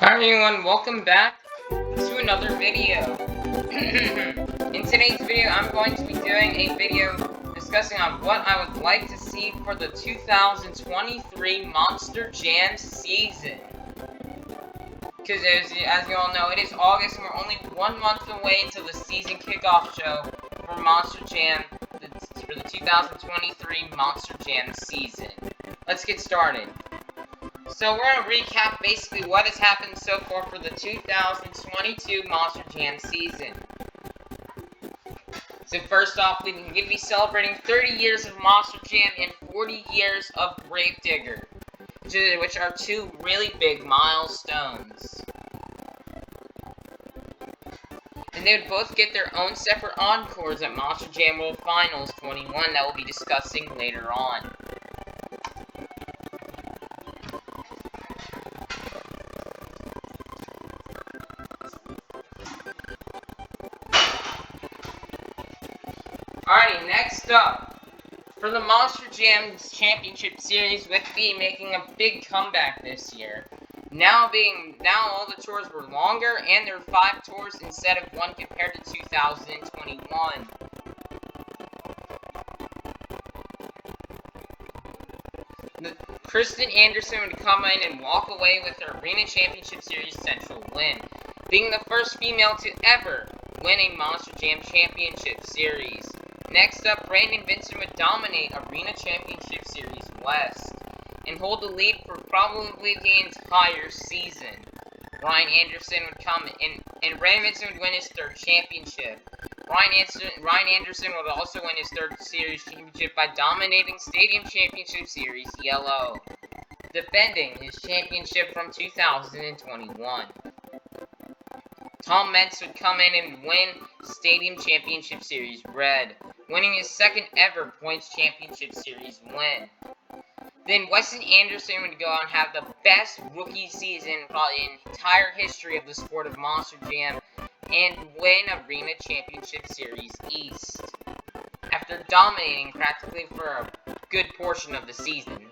Hi everyone, welcome back to another video. In today's video, I'm going to be doing a video discussing on what I would like to see for the 2023 Monster Jam season. Because as you all know, it is August and we're only 1 month away until the season kickoff show for Monster Jam for the 2023 Monster Jam season. Let's get started. So we're going to recap basically what has happened so far for the 2022 Monster Jam season. So first off, we can be celebrating 30 years of Monster Jam and 40 years of Gravedigger, which are two really big milestones. And they would both get their own separate encores at Monster Jam World Finals 21 that we'll be discussing later on. Alrighty, next up, for the Monster Jam Championship Series, with B making a big comeback this year. Now all the tours were longer, and there were 5 tours instead of 1 compared to 2021. Kristen Anderson would come in and walk away with her Arena Championship Series Central win, being the first female to ever win a Monster Jam Championship Series. Next up, Brandon Vincent would dominate Arena Championship Series West and hold the lead for probably the entire season. Ryan Anderson would come in, and Brandon Vincent would win his 3rd championship. Ryan Anderson would also win his 3rd series championship by dominating Stadium Championship Series Yellow, defending his championship from 2021. Tom Metz would come in and win Stadium Championship Series Red, winning his 2nd ever Points Championship Series win. Then Weston Anderson would go on and have the best rookie season probably in the entire history of the sport of Monster Jam and win Arena Championship Series East, after dominating practically for a good portion of the season.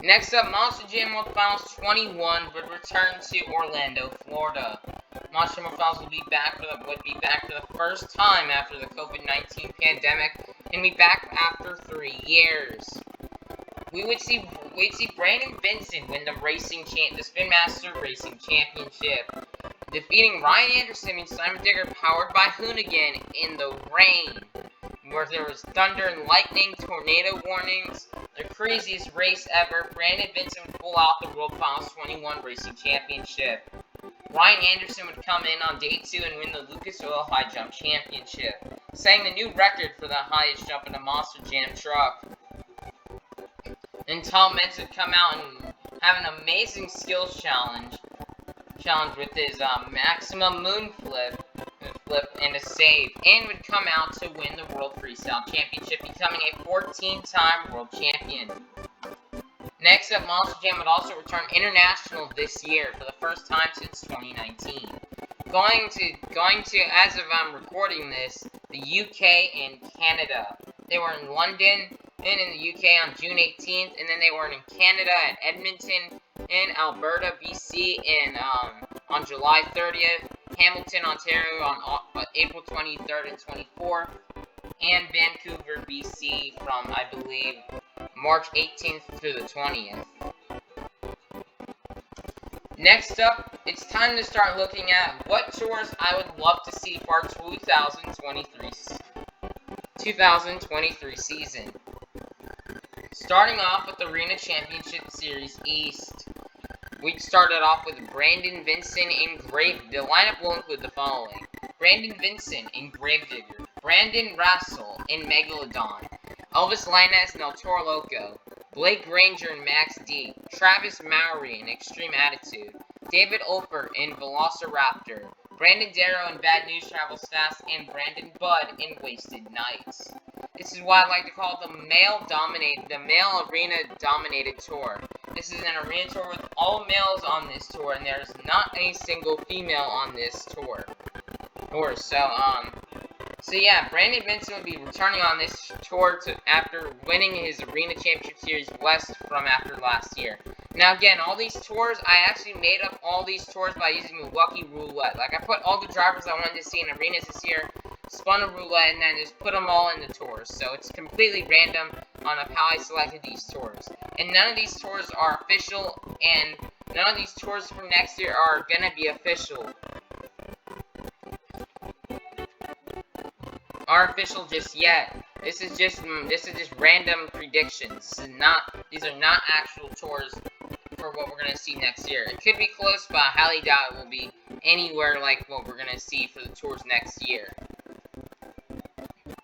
Next up, Monster Jam World Finals 21 would return to Orlando, Florida. Monster Jam World Finals would be back for the first time after the COVID-19 pandemic, and be back after 3 years. We'd see Brandon Vincent win the Spin Master Racing Championship, defeating Ryan Anderson and Simon Digger, powered by Hoonigan, in the rain, where there was thunder and lightning, tornado warnings. The craziest race ever. Brandon Vincent would pull out the World Finals 21 Racing Championship. Ryan Anderson would come in on day 2 and win the Lucas Oil High Jump Championship, setting the new record for the highest jump in a Monster Jam truck. Then Tom Metz would come out and have an amazing skills challenge with his maximum moon flip and a save, and would come out to win the World Freestyle Championship, becoming a 14-time world champion. Next up, Monster Jam would also return international this year for the first time since 2019. Going to, as of I'm recording this, the UK and Canada. They were in London and in the UK on June 18th, and then they were in Canada at Edmonton, in Alberta, BC, on July 30th, Hamilton, Ontario on April 23rd and 24th, and Vancouver, BC from, I believe, March 18th through the 20th. Next up, it's time to start looking at what tours I would love to see for our 2023 season. Starting off with the Arena Championship Series East. We started off with Brandon Vincent in The lineup will include the following: Brandon Vincent in Gravedigger, Brandon Rassel in Megalodon, Elvis Linus in El Toro Loco, Blake Granger in Max D, Travis Mowry in Extreme Attitude, David Olpert in Velociraptor, Brandon Darrow in Bad News Travels Fast, and Brandon Budd in Wasted Nights. This is what I like to call the male arena dominated tour. This is an arena tour with all males on this tour, and there's not a single female on this tour. So So yeah, Brandon Vincent would be returning on this tour after winning his Arena Championship Series West from after last year. Now again, all these tours, I actually made up all these tours by using the Lucky Roulette. Like, I put all the drivers I wanted to see in arenas this year, spun a roulette, and then just put them all in the tours. So it's completely random on how I selected these tours. And none of these tours are official, and none of these tours for next year are gonna be official. Aren't official just yet. This is just random predictions. These are not actual tours for what we're gonna see next year. It could be close, but I highly doubt it will be anywhere like what we're gonna see for the tours next year.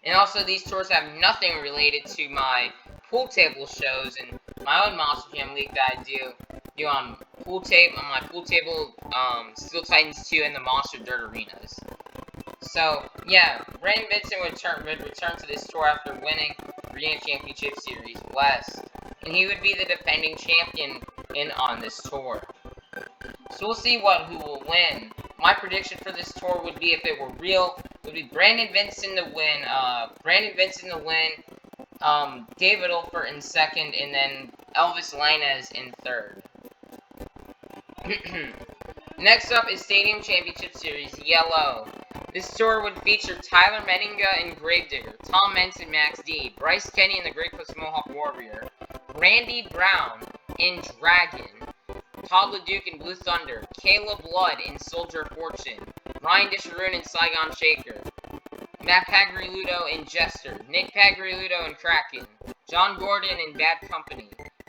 And also, these tours have nothing related to my pool table shows and my own Monster Jam League that I do on my pool table, Steel Titans 2 and the Monster Dirt Arenas. So, yeah, Brandon Vincent would return to this tour after winning Arena Championship Series West. And he would be the defending champion on this tour. So we'll see who will win. My prediction for this tour would be, if it were real, would be Brandon Vincent to win, David Olfert in second, and then Elvis Lainez in third. Next up is Stadium Championship Series Yellow. This tour would feature Tyler Menninga and Gravedigger, Tom Mentz and Max D, Bryce Kenny and the Great Clips Mohawk Warrior, Randy Brown in Dragon, Todd LeDuc in Blue Thunder, Caleb Blood in Soldier of Fortune, Ryan Disharoon in Saigon Shaker, Matt Pagriludo in Jester, Nick Pagriludo in Kraken, John Gordon in Bad Company,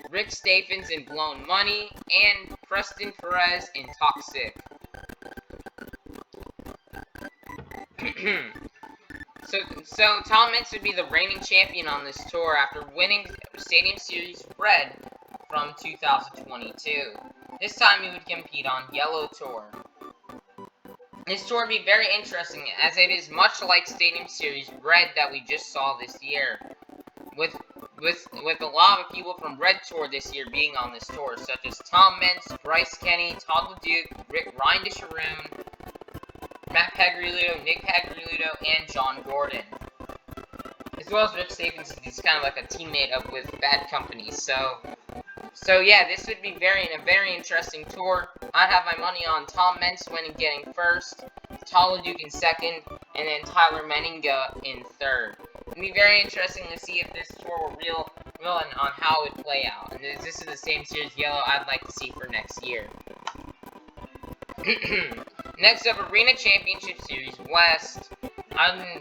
Rick Staphens in Blown Money, and Preston Perez in Toxic. So Tom Mentz would be the reigning champion on this tour after winning Stadium Series Red from 2022. This time he would compete on Yellow Tour. This tour would be very interesting, as it is much like Stadium Series Red that we just saw this year, with a lot of people from Red Tour this year being on this tour, such as Tom Mentz, Bryce Kenny, Todd LeDuc, Ryan Disharoon, Matt Pagriludo, Nick Pagriludo, and John Gordon. As well as Rick Staphens, he's kind of like a teammate up with Bad Company. So yeah, this would be a very interesting tour. I'd have my money on Tom Mentz winning, getting first, Todd LeDuc in second, and then Tyler Menninga in third. It'd be very interesting to see if this tour were real and on how it would play out. And this is the same Series Yellow I'd like to see for next year. Next up, Arena Championship Series West.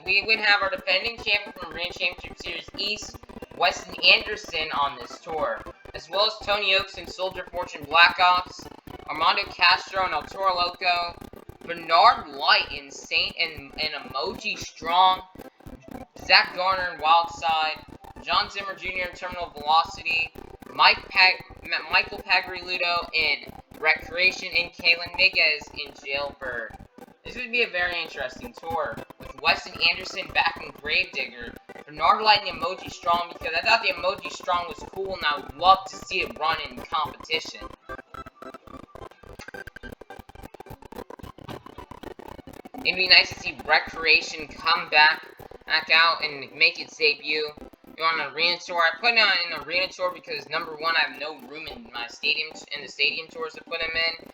We would have our defending champion from Arena Championship Series East, Weston Anderson, on this tour, as well as Tony Oaks and Soldier Fortune Black Ops, Armando Castro and El Toro Loco, Bernard Light in Saint and Emoji Strong, Zach Garner in Wildside, John Zimmer Jr. in Terminal Velocity, Michael Pagriludo in Recreation, and Kalen Miguez in Jailbird. This would be a very interesting tour, with Weston Anderson back in Gravedigger, Bernard Light and Emoji Strong, because I thought the Emoji Strong was cool and I would love to see it run in competition. It'd be nice to see Recreation come back out and make its debut on an arena tour. I put it on an arena tour because, number one, I have no room in my the stadium tours to put him in.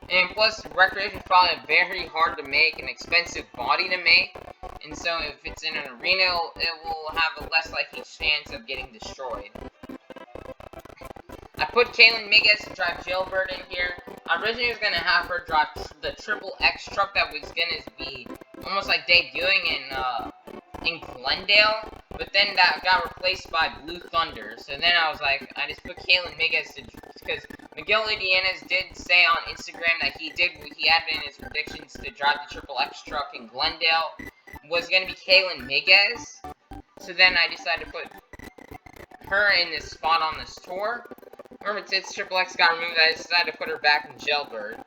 And plus, Recreation is probably very hard to make, an expensive body to make. And so, if it's in an arena, it will have a less likely chance of getting destroyed. I put Kalen Miguez to drive Jailbird in here. I originally was going to have her drive the Triple X truck that was going to be almost like debuting in Glendale, but then that got replaced by Blue Thunder. So then I was like, I just put Kalen Miguez because Miguel Idianas did say on Instagram that he had in his predictions to drive the Triple X truck in Glendale was going to be Kalen Miguez. So then I decided to put her in this spot on this tour. Remember, since Triple X got removed, I decided to put her back in Jailbird.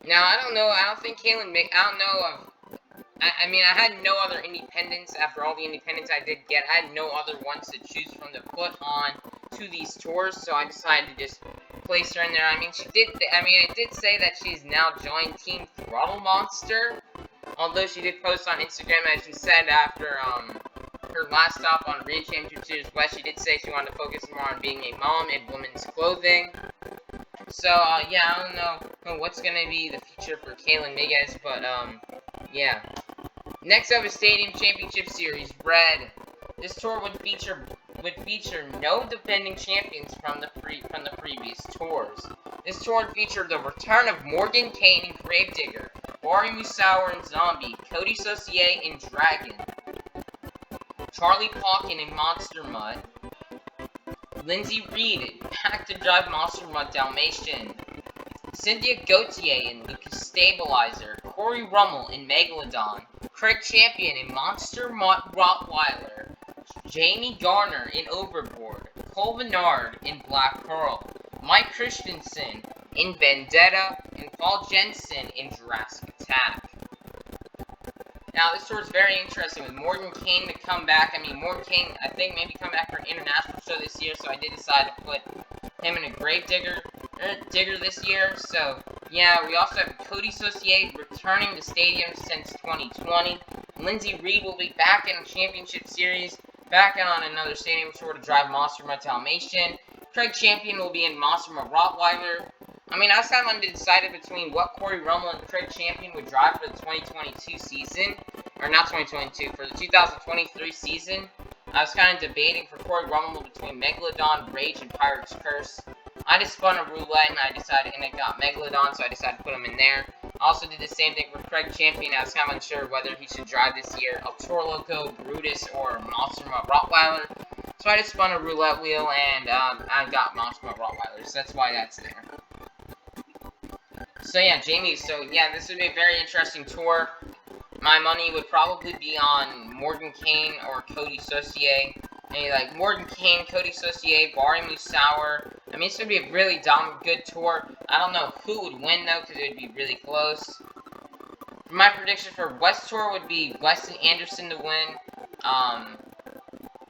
Now, I don't know I mean, I had no other independents after all the independents I did get. I had no other ones to choose from to put on to these tours, so I decided to just place her in there. I mean, it did say that she's now joined Team Throttle Monster, Although she did post on Instagram, as she said after her last stop on Arena Championship Series West, she did say she wanted to focus more on being a mom in women's clothing. So, yeah, I don't know what's gonna be the future for Kaylin Miguez, but, yeah. Next up is Stadium Championship Series Red. This tour would feature no defending champions from the previous tours. This tour would feature the return of Morgan Kane and Gravedigger, Bari Musauer and Zombie, Cody Saucier and Dragon, Charlie Pauken and Monster Mutt, Lindsay Reed back to drive Monster Mutt Dalmatian, Cynthia Gauthier in Lucas Stabilizer, Corey Rummel in Megalodon, Craig Champion in Monster Mutt Rottweiler, Jamie Garner in Overboard, Cole Menard in Black Pearl, Mike Christensen in Vendetta, and Paul Jensen in Jurassic Attack. Now, this tour is very interesting with Morgan Kane to come back. I mean, Morgan Kane, I think, maybe come back for an international show this year, so I did decide to put him in a Gravedigger this year. So, yeah, we also have Cody Saucier returning to Stadium since 2020. Lindsay Reed will be back in a championship series, back on another Stadium tour to drive Monster Mutt Dalmatian. Craig Champion will be in Monster Mutt Rottweiler. I mean, I was kind of undecided between what Corey Rummel and Craig Champion would drive for the 2022 season. Or not 2022, for the 2023 season. I was kind of debating for Corey Rummel between Megalodon, Rage, and Pirate's Curse. I just spun a roulette and I decided, and it got Megalodon, so I decided to put him in there. I also did the same thing with Craig Champion. I was kind of unsure whether he should drive this year El Toro Loco, Brutus, or Monster Mutt Rottweiler. So I just spun a roulette wheel and I got Monster Mutt Rottweiler, so that's why that's there. So yeah, Jamie, so yeah, this would be a very interesting tour. My money would probably be on Morgan Kane or Cody Saucier. Maybe like Morgan Kane, Cody Saucier, Bari Musauer. I mean, this would be a really good tour. I don't know who would win though, because it would be really close. My prediction for West Tour would be Weston Anderson to win.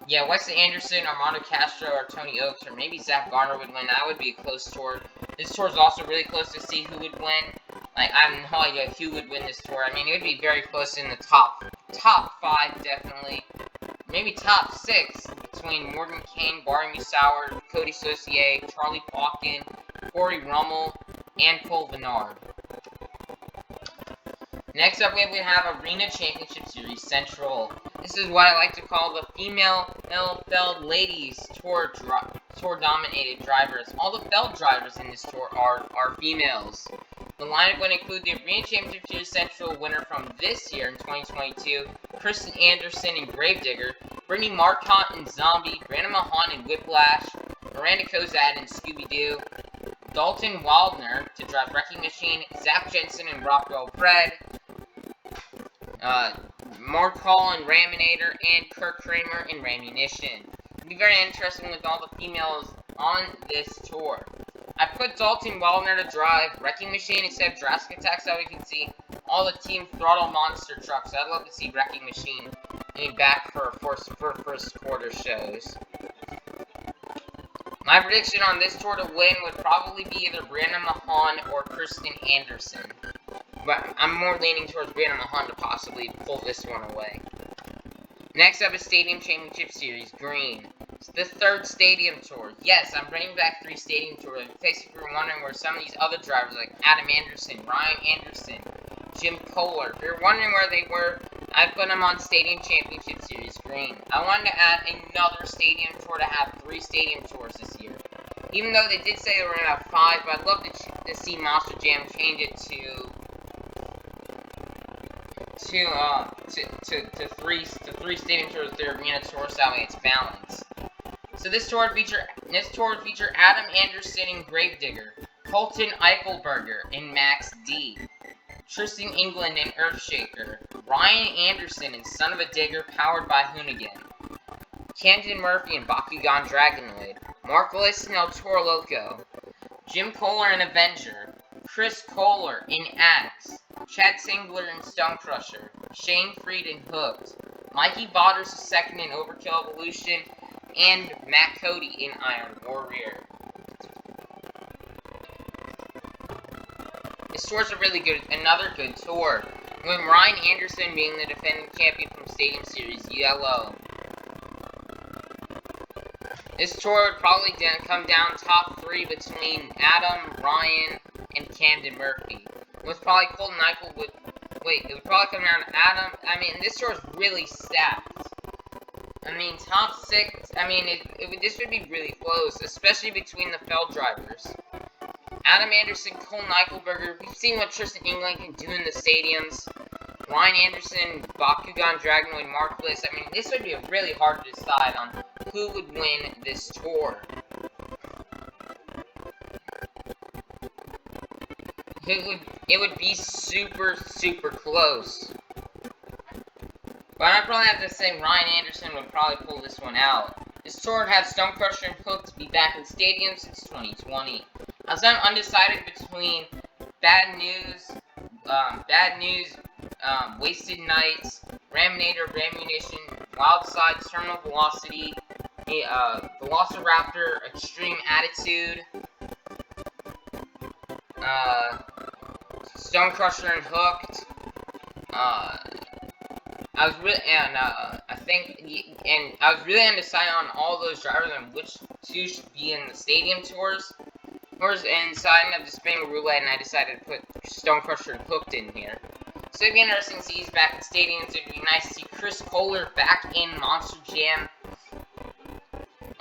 Yeah, Weston Anderson, Armando Castro, or Tony Oaks, or maybe Zach Garner would win. That would be a close tour. This tour is also really close to see who would win. Like, I have no idea who would win this tour. I mean, it would be very close in the top 5, definitely. Maybe top 6 between Morgan Kane, Bari Musauer, Cody Saucier, Charlie Pauken, Corey Rummel, and Cole Menard. Next up, we have Arena Championship Series Central. This is what I like to call the female Feld ladies tour dominated drivers. All the Feld drivers in this tour are females. The lineup would include the Arena Championship Series Central winner from this year in 2022, Kristen Anderson and Gravedigger, Brittany Marcotte and Zombie, Brandon Mahan and Whiplash, Miranda Kozad and Scooby-Doo, Dalton Waldner to drive Wrecking Machine, Zach Jensen and Rockwell Fred, Mark Hall and Raminator, and Kirk Kramer in Ramunition. It'll be very interesting with all the females on this tour. I put Dalton Waldner to drive Wrecking Machine instead of Jurassic Attack so we can see all the Team Throttle Monster trucks. I'd love to see Wrecking Machine back for first quarter shows. My prediction on this tour to win would probably be either Brandon Mahan or Kristen Anderson. But I'm more leaning towards Brandon Mahan to possibly pull this one away. Next up is Stadium Championship Series Green. It's the 3rd Stadium Tour. Yes, I'm bringing back 3 Stadium Tours. In case if you're wondering where some of these other drivers like Adam Anderson, Ryan Anderson, Jim Kohler, if you're wondering where they were, I put them on Stadium Championship Series Green. I wanted to add another Stadium Tour to have 3 Stadium Tours this year. Even though they did say they were going to have 5, but I'd love to see Monster Jam change it to 3 Stadium Tours, their Arena Tour, so that way it's balanced. So this tour would feature Adam Anderson and Gravedigger, Colton Eichelberger and Max D, Tristan England and Earthshaker, Ryan Anderson and Son of a Digger powered by Hoonigan, Camden Murphy and Bakugan Dragonoid, Mark List and El Toro Loco, Jim Kohler and Avenger, Chris Kohler in Axe, Chad Singler and Stonecrusher, Shane Freed in Hooked, Mikey Botters II in Overkill Evolution, and Matt Cody in Iron Warrior. This tour's another good tour. With Ryan Anderson being the defending champion from Stadium Series, yellow. This tour would probably come down top 3 between Adam, Ryan, and Camden Murphy. With probably Colton Eichel would... Wait, it would probably come down to Adam. I mean, this tour is really stacked. I mean, top 6... I mean, this would be really close, especially between the Feld drivers. Adam Anderson, Colton Eichelberger. We've seen what Tristan England can do in the stadiums. Ryan Anderson, Bakugan, Dragonoid, Marklis. I mean, this would be really hard to decide on who would win this tour. It would be super, super close. But I'd probably have to say Ryan Anderson would probably pull this one out. This tour would have Stonecrusher and Hook to be back in stadiums since 2020. I was undecided between Bad News, Wasted Nights, Raminator, Ramunition, Wildside, Terminal Velocity, Velociraptor, Extreme Attitude, Stonecrusher and Hooked. I was really undecided on all those drivers and which two should be in the stadium tours. And so I ended up just spinning roulette, and I decided to put Stonecrusher and Hooked in here. So it'd be interesting to see he's back in stadiums. It'd be nice to see Chris Kohler back in Monster Jam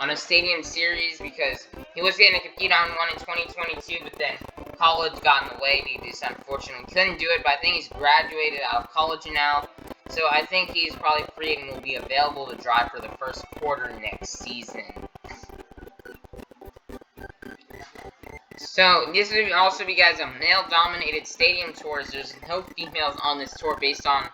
on a stadium series, because he was going to compete on one in 2022, but then college got in the way, and he just unfortunately couldn't do it. But I think he's graduated out of college now, so I think he's probably free and will be available to drive for the first quarter next season. So, this would also be, guys, a male-dominated stadium tour. There's no females on this tour based on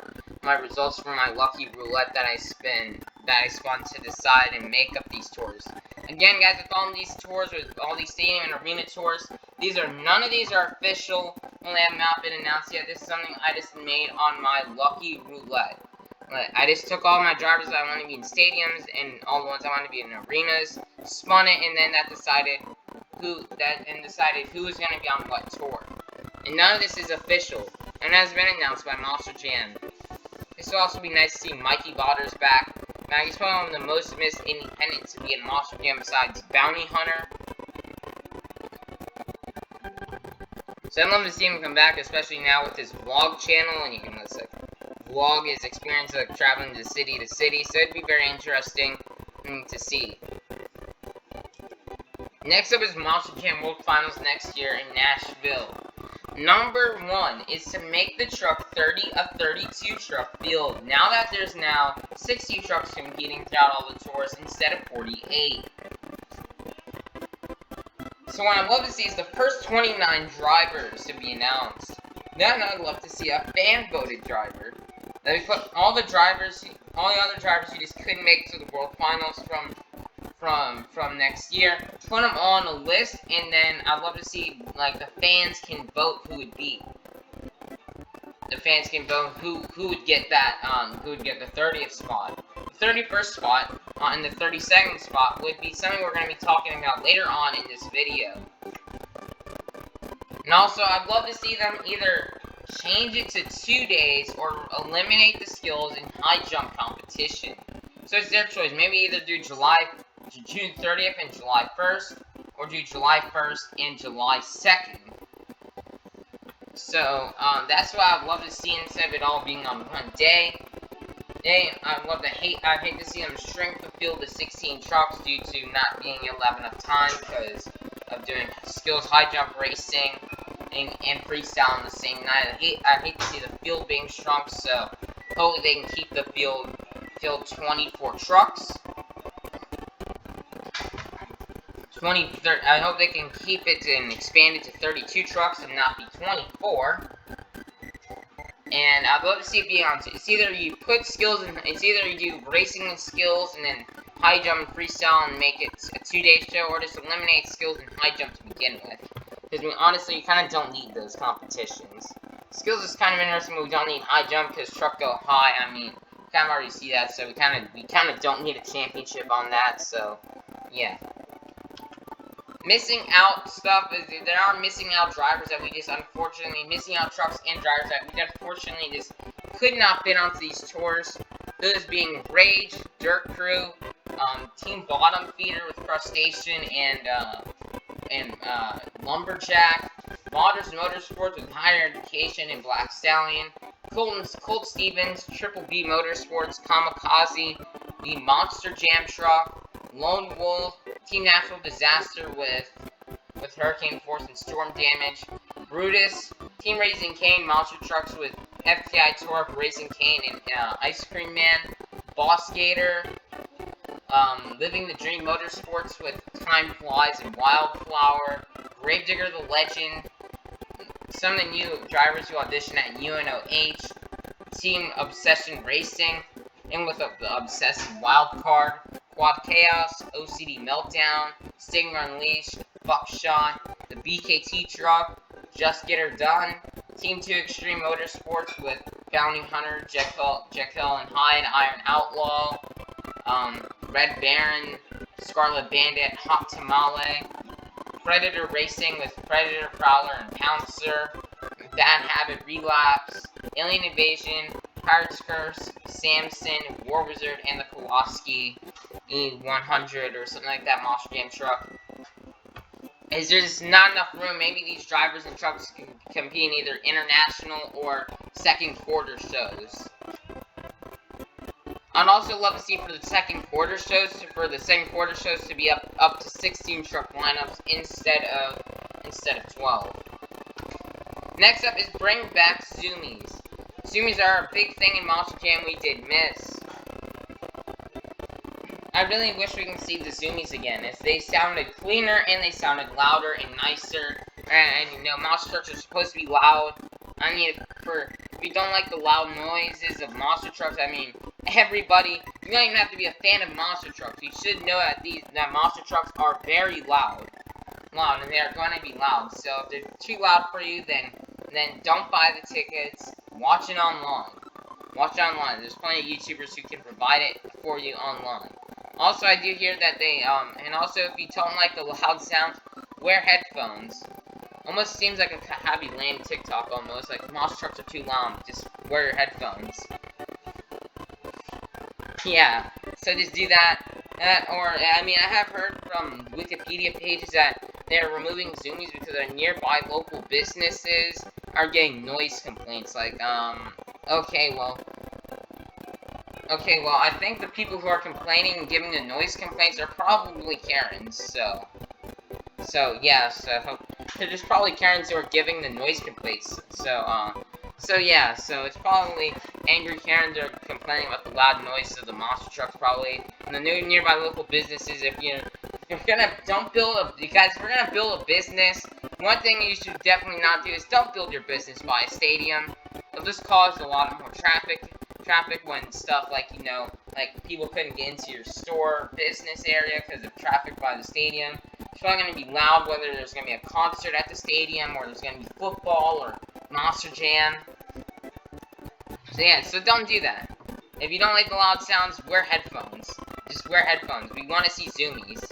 my results from my lucky roulette that I spun to decide and make up these tours. Again, guys, with all these tours, with all these stadium and arena tours, none of these are official. Only have not been announced yet. This is something I just made on my lucky roulette. I just took all my drivers that I want to be in stadiums and all the ones I want to be in arenas, spun it, and then decided who was going to be on what tour. And none of this is official, and has been announced by Monster Jam. This will also be nice to see Mikey Waters back. Now, he's probably one of the most missed independents to be in Monster Jam besides Bounty Hunter. So I'd love to see him come back, especially now with his vlog channel, and you can vlog his experience of traveling to city, so it'd be very interesting to see. Next up is Monster Jam World Finals next year in Nashville. Number 1 is to make the truck a 32 truck field. Now that there's 60 trucks competing throughout all the tours instead of 48. So what I'd love to see is the first 29 drivers to be announced. Then I'd love to see a fan-voted driver. Then we put all the other drivers who just couldn't make it to the World Finals from next year, put them all on a list, and then I'd love to see, the fans can vote who would be. The fans can vote who would get that, who would get the 30th spot. The 31st spot, and the 32nd spot would be something we're going to be talking about later on in this video. And also, I'd love to see them either change it to 2 days or eliminate the skills in high jump competition. So it's their choice. Maybe either do June 30th and July 1st, or do July 1st and July 2nd. So, that's what I'd love to see instead of it all being on one day. I'd hate to see them shrink the field to 16 trucks due to not being able to have enough time because of doing skills high jump racing and freestyle on the same night. I hate to see the field being shrunk, so hopefully they can keep the field 24 trucks. I hope they can keep it and expand it to 32 trucks and not be 24. And I'd love to see it be on. It's either you put skills in. It's either you do racing and skills and then high jump and freestyle and make it a 2-day show, or just eliminate skills and high jump to begin with. Because honestly, you kind of don't need those competitions. Skills is kind of interesting, but we don't need high jump because truck go high. I mean, we kind of already see that, so we kind of don't need a championship on that. So, yeah. missing out stuff is there are missing out drivers that we just unfortunately missing out trucks and drivers that we unfortunately just could not fit onto these tours. Those being Rage, Dirt Crew, Team Bottom Feeder with Crustacean and Lumberjack, Modders Motorsports with Higher Education and Black Stallion, Colt Stevens, Triple B Motorsports, Kamikaze, the Monster Jam Truck, Lone Wolf, Team Natural Disaster with Hurricane Force and Storm Damage, Brutus, Team Raising Cane, Monster Trucks with FTI Torque, Racing Cane, and Ice Cream Man, Boss Gator, Living the Dream Motorsports with Time Flies and Wildflower, Gravedigger the Legend, some of the new drivers who audition at UNOH, Team Obsession Racing, and with the Obsessive Wildcard, Quad Chaos, OCD Meltdown, Stinger Unleashed, Buckshot, the BKT Truck, Just Get Her Done, Team 2 Extreme Motorsports with Bounty Hunter, Jekyll and Hyde, Iron Outlaw, Red Baron, Scarlet Bandit, Hot Tamale, Predator Racing with Predator, Prowler, and Pouncer, Bad Habit Relapse, Alien Invasion, Pirate's Curse, Samson, War Wizard, and the Kowalski E100 or something like that Monster Jam truck. Is there's not enough room? Maybe these drivers and trucks can compete in either international or second quarter shows. I'd also love to see for the second quarter shows to be up to 16 truck lineups instead of 12. Next up is bring back zoomies. Zoomies are a big thing in Monster Jam we did miss. I really wish we can see the zoomies again, as they sounded cleaner and they sounded louder and nicer. And you know, monster trucks are supposed to be loud. I mean, if you don't like the loud noises of monster trucks, I mean, everybody, you don't even have to be a fan of monster trucks. You should know that monster trucks are very loud, and they are going to be loud. So if they're too loud for you, then don't buy the tickets. Watch it online. There's plenty of YouTubers who can provide it for you online. Also, I do hear that they, and also if you don't like the loud sounds, wear headphones. Almost seems like a happy lame TikTok almost, like monster trucks are too loud, just wear your headphones. Yeah, so just do that. I mean, I have heard from Wikipedia pages that they're removing zoomies because their nearby local businesses are getting noise complaints, like, okay, well, I think the people who are complaining and giving the noise complaints are probably Karens, so there's probably Karens who are giving the noise complaints, so it's probably angry Karens are complaining about the loud noise of the monster trucks, probably, and the nearby local businesses. If you're gonna build a business, one thing you should definitely not do is don't build your business by a stadium. It'll just cause a lot more traffic when stuff like, you know, like people couldn't get into your store business area because of traffic by the stadium. It's probably going to be loud whether there's going to be a concert at the stadium or there's going to be football or Monster Jam. So yeah, so don't do that. If you don't like the loud sounds, wear headphones. Just wear headphones. We want to see zoomies.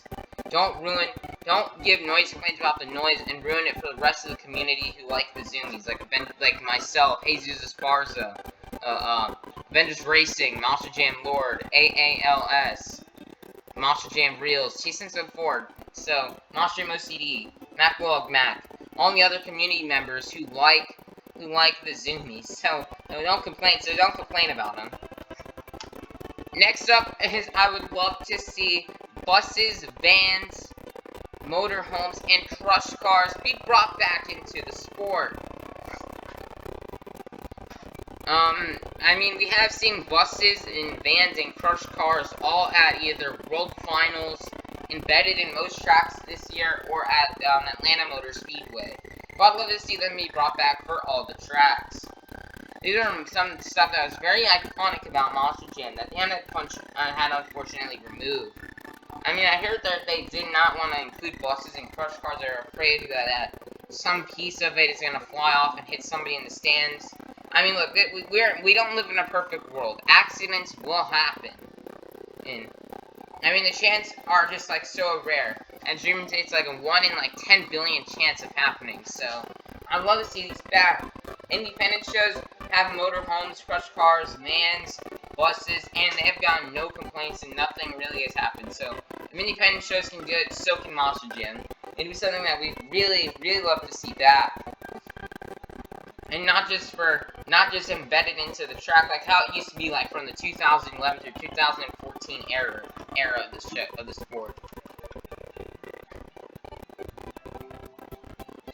Don't give noise complaints about the noise and ruin it for the rest of the community who like the zoomies, like myself, Jesus Esparza, Avenger Racing, Monster Jam Lord, AALS, Monster Jam Reels, T-Sense Ford, so Monster Jam OCD, MacLog Mac, all the other community members who like the zoomies. So don't complain about them. Next up is I would love to see buses, vans, motorhomes, and crush cars be brought back into the sport. I mean, we have seen buses and vans and crush cars all at either World Finals, embedded in most tracks this year, or at Atlanta Motor Speedway. But I'd love to see them be brought back for all the tracks. These are some stuff that was very iconic about Monster Jam that the NFL had unfortunately removed. I mean, I heard that they did not want to include buses and crush cars. They're afraid that some piece of it is going to fly off and hit somebody in the stands. I mean, look, we don't live in a perfect world. Accidents will happen. And, I mean, the chances are just, like, so rare. and Dream Date's like a 1 in like 10 billion chance of happening. So I'd love to see these back. Independent shows have motorhomes, crush cars, vans, buses, and they have gotten no complaints and nothing really has happened. So if independent shows can do it, so can Monster Jam. It'd be something that we really love to see back. And not just embedded into the track, like how it used to be like from the 2011 through 2014 era of the sport.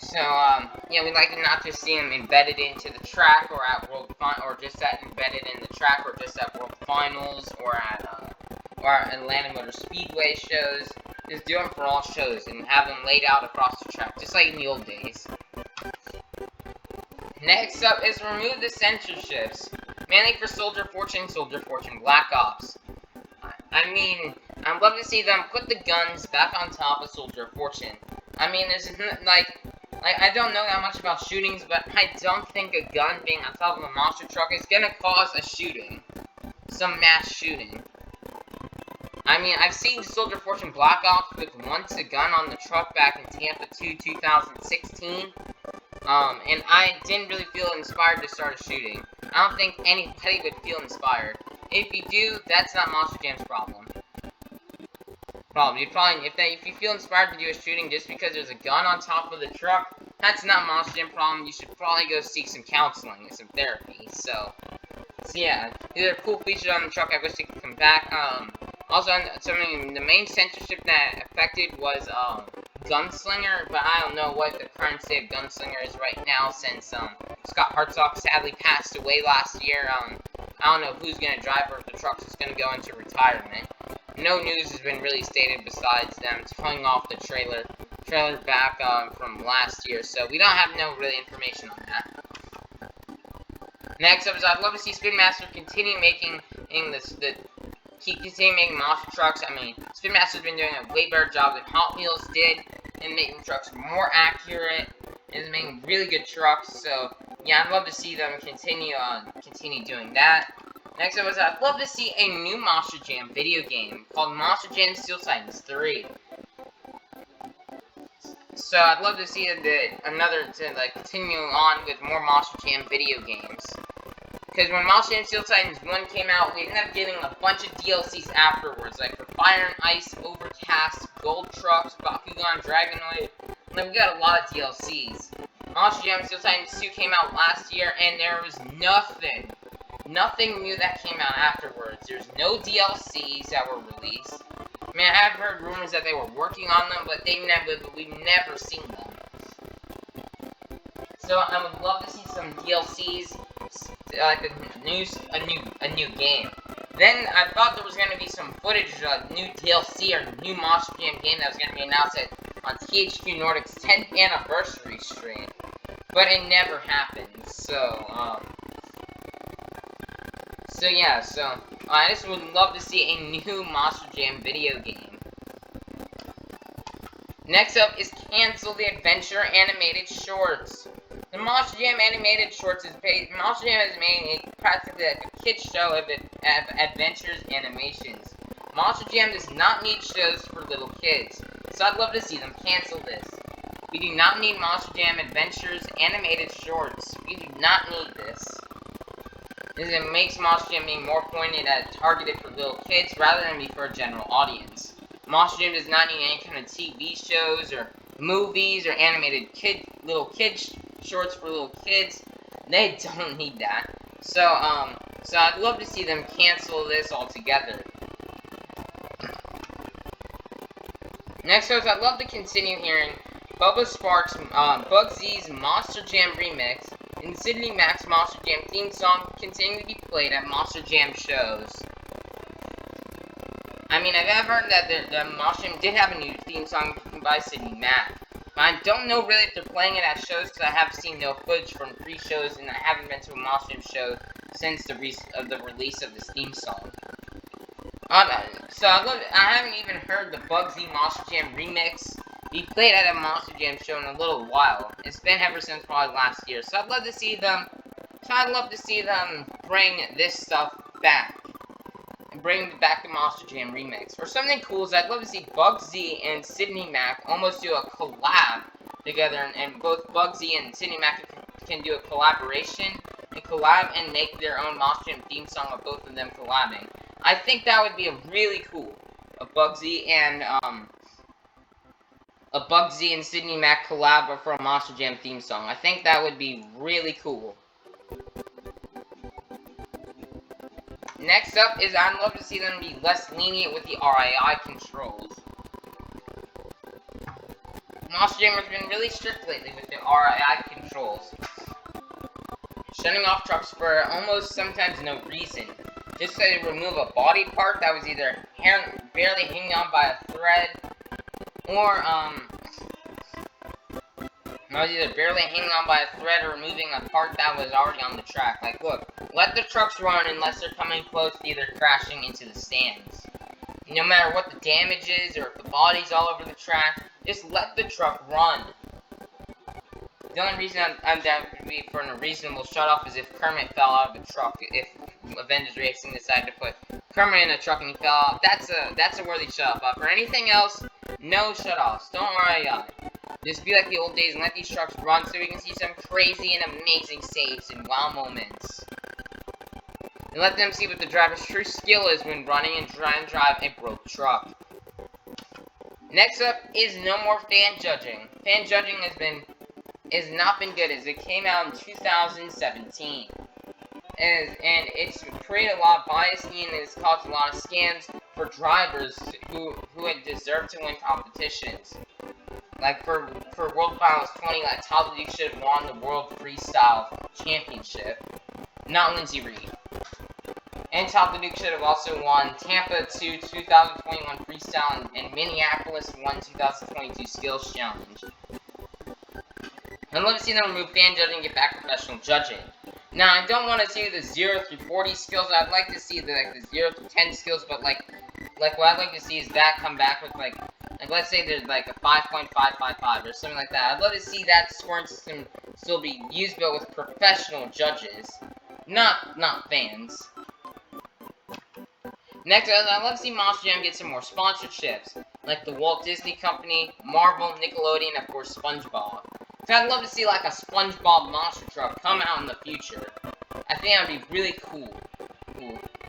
So, yeah, we'd like to not just see them embedded into the track or at or just at embedded in the track or just at World Finals or at Atlanta Motor Speedway shows. Just do them for all shows and have them laid out across the track, just like in the old days. Next up is remove the censorships, mainly for Soldier Fortune, Black Ops. I mean, I'd love to see them put the guns back on top of Soldier Fortune. I mean, there's like I don't know that much about shootings, but I don't think a gun being on top of a monster truck is gonna cause a shooting. Some mass shooting. I mean, I've seen Soldier Fortune Black Ops with once a gun on the truck back in Tampa 2016. And I didn't really feel inspired to start a shooting. I don't think anybody would feel inspired. If you do, that's not Monster Jam's problem. If you feel inspired to do a shooting just because there's a gun on top of the truck, that's not Monster Jam problem. You should probably go seek some counseling and some therapy. So yeah, these are cool features on the truck. I wish they could come back. Also, something the main censorship that affected was Gunslinger, but I don't know what the current state of Gunslinger is right now since Scott Hartsock sadly passed away last year. I don't know who's gonna drive or if the truck's just gonna go into retirement. No news has been really stated besides them towing off the trailer back from last year, so we don't have no really information on that. Next up is I'd love to see Spin Master continue making monster trucks. I mean, Spin Master's been doing a way better job than Hot Wheels did in making trucks more accurate and making really good trucks. So yeah, I'd love to see them continue doing that. Next up is I'd love to see a new Monster Jam video game called Monster Jam Steel Titans 3. So I'd love to see continue on with more Monster Jam video games. Because when Monster Jam Steel Titans 1 came out, we ended up getting a bunch of DLCs afterwards, like for Fire and Ice, Overcast, Gold Trucks, Bakugan, Dragonoid. Like, we got a lot of DLCs. Monster Jam Steel Titans 2 came out last year, and there was nothing new that came out afterwards. There's no DLCs that were released. I mean, I have heard rumors that they were working on them, but we've never seen them. So I would love to see some DLCs, like a new game. Then I thought there was gonna be some footage, new DLC or new Monster Jam game that was gonna be announced on THQ Nordic's 10th anniversary stream, but it never happened. So I just would love to see a new Monster Jam video game. Next up is cancel the Adventure animated shorts. The Monster Jam animated shorts Monster Jam has made practically like a kid's show of adventures animations. Monster Jam does not need shows for little kids, so I'd love to see them cancel this. We do not need Monster Jam Adventures animated shorts. We do not need this. It makes Monster Jam being more pointed at targeted for little kids rather than be for a general audience. Monster Jam does not need any kind of TV shows or movies or animated little kids shorts for little kids. They don't need that. So I'd love to see them cancel this altogether. Next up, I'd love to continue hearing Bubba Sparks' Bugsy's Monster Jam remix and Sydney Mac's Monster Jam theme song continue to be played at Monster Jam shows. I mean, I've heard that the Monster Jam did have a new theme song by Sydney Mac. But I don't know really if they're playing it at shows because I have seen no footage from pre-shows and I haven't been to a Monster Jam show since the release of this theme song. I haven't even heard the Bugsy Monster Jam remix be played at a Monster Jam show in a little while. It's been ever since probably last year. So I'd love to see them bring this stuff back. and bring back the Monster Jam remix. Or something cool is I'd love to see Bugsy and Sydney Mac almost do a collab together, and both Bugsy and Sydney Mac can do a collaboration and collab and make their own Monster Jam theme song of both of them collabing. I think that would be a really cool. A Bugsy and Sydney Mac collab for a Monster Jam theme song. I think that would be really cool. Next up is I'd love to see them be less lenient with the RII controls. Monster Jam has been really strict lately with the RII controls. Shutting off trucks for almost sometimes no reason. Just to remove a body part that was either barely hanging on by a thread, or or removing a part that was already on the track. Like, look, let the trucks run unless they're coming close to either crashing into the stands. No matter what the damage is, or if the body's all over the track, just let the truck run. The only reason that would be for a reasonable shutoff is if Kermit fell out of the truck. If Avenger Racing decided to put Kermit in a truck and he fell out, that's a worthy shutoff. But for anything else, no shutoffs. Don't RII. Just be like the old days and let these trucks run so we can see some crazy and amazing saves and wow moments. And let them see what the driver's true skill is when running and trying to drive a broke truck. Next up is no more fan judging. Fan judging has not been good as it came out in 2017. And it's created a lot of bias and it's caused a lot of scams for drivers who had deserved to win competitions. Like for World Finals 20, like Tyler Duke should have won the World Freestyle Championship, not Lindsey Reed. And Tyler Duke should have also won Tampa 2 2021 Freestyle and Minneapolis 1 2022 Skills Challenge. I'd love to see them remove fan judging and get back professional judging. Now, I don't want to see the 0 through 40 skills. I'd like to see the 0 through 10 skills, but like what I'd like to see is that come back with like let's say there's like a 5.555 or something like that. I'd love to see that scoring system still be used, but with professional judges, not fans. Next, I'd love to see Monster Jam get some more sponsorships, like the Walt Disney Company, Marvel, Nickelodeon, and of course SpongeBob. So I'd love to see like a SpongeBob monster truck come out in the future. I think that would be really cool.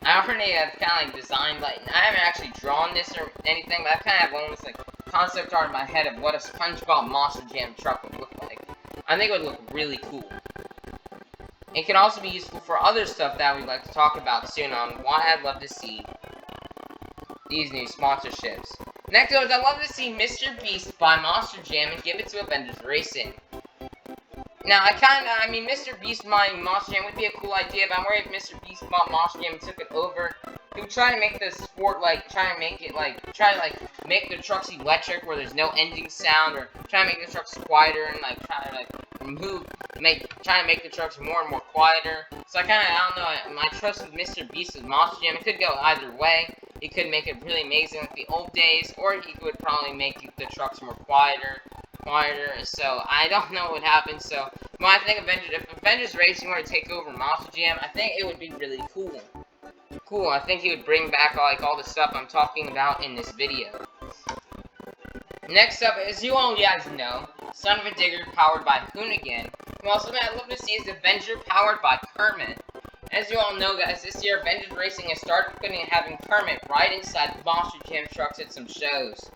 I already have kind of like designed, like, I haven't actually drawn this or anything, but I kind of have almost like concept art in my head of what a SpongeBob Monster Jam truck would look like. I think it would look really cool. It can also be useful for other stuff that we'd like to talk about soon on why I'd love to see these new sponsorships. Next up, I'd love to see Mr. Beast buy Monster Jam and give it to Avenger Racing. Now, I mean, Mr. Beast buying Monster Jam would be a cool idea, but I'm worried if Mr. Beast bought Monster Jam and took it over, he would try to make the sport, like, try to make the trucks electric where there's no engine sound, or try to make the trucks quieter, and, like, try to, like, try to make the trucks more and more quieter. So I don't know, my trust with Mr. Beast with Monster Jam, it could go either way. He could make it really amazing like the old days, or he would probably make the trucks more quieter, so I don't know what happens. So when I think if Avengers Racing were to take over Monster Jam, I think it would be really cool. I think he would bring back like all the stuff I'm talking about in this video. Next up, as you all guys know, Son of a Digger powered by Hoonigan. Well, something I'd love to see is Avenger powered by Kermit. As you all know, guys, this year Avengers Racing has started having Kermit right inside the Monster Jam trucks at some shows.